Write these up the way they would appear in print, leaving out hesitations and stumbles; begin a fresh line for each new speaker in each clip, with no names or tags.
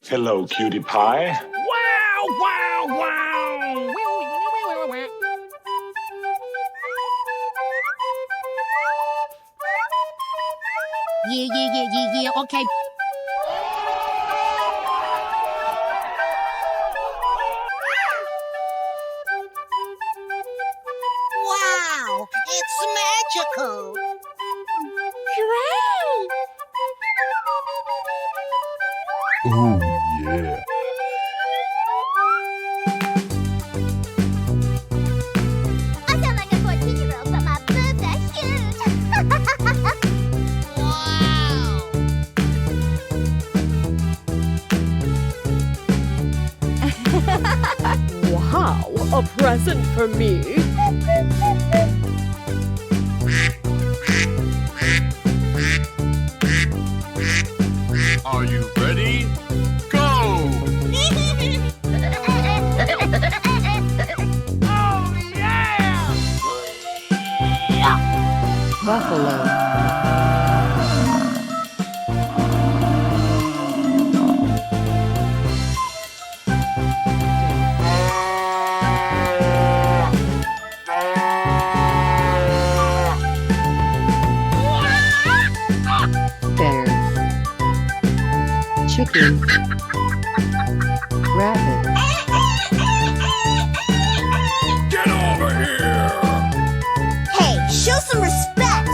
Hello, cutie pie.
Wow, wow, wow. Yeah, okay.
Wow, it's magical.
Great.
Oh, yeah.
I sound like a 14-year-old, but my boobs are huge.
Wow, a present for me.
Are you ready? Go!
Oh, yeah!
Buffalo. Bear. Chicken. Rabbit.
Get over here!
Hey, show some respect.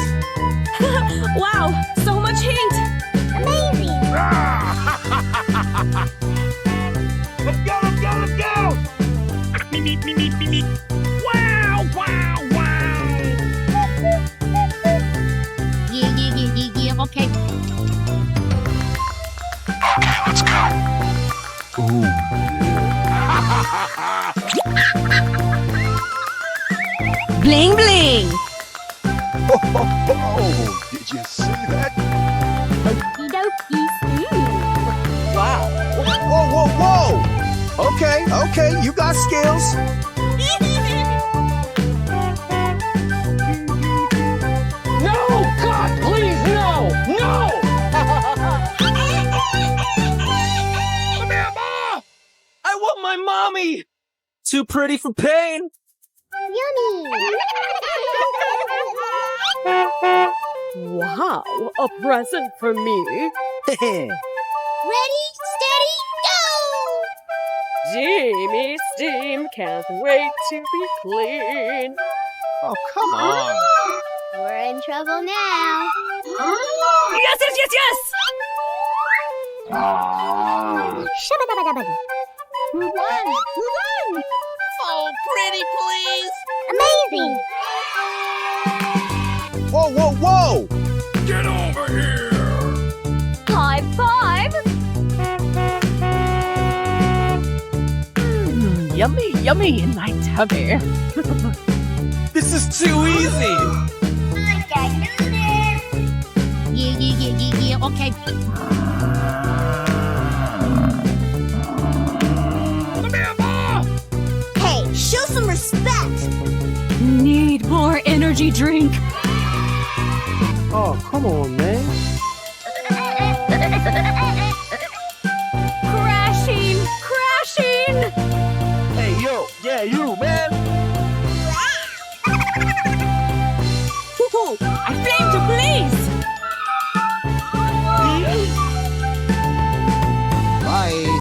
Wow, so much heat.
Amazing.
Let's go, let's go, let's go!
Me. Wow, wow, wow. Yeah, okay.
Okay, let's go. Oh,
Bling, bling.
oh, did you see that?
Wow.
Whoa, whoa, whoa! Okay, you got skills.
No, God, please, no, no.
I want my mommy. Too pretty for pain.
Yummy.
Wow, a present for me.
Ready, steady, go!
Steamy steam, can't wait to be clean.
Oh, come on.
We're in trouble now.
Yes!
Shabba-dabba-dabba. Move on.
Oh, pretty please.
Amazing.
Whoa, whoa!
Get over here!
High five. Yummy in my tummy.
This is too easy.
I can do this.
Yeah, okay.
Hey, show some respect.
Need more energy drink.
Oh, come on, man.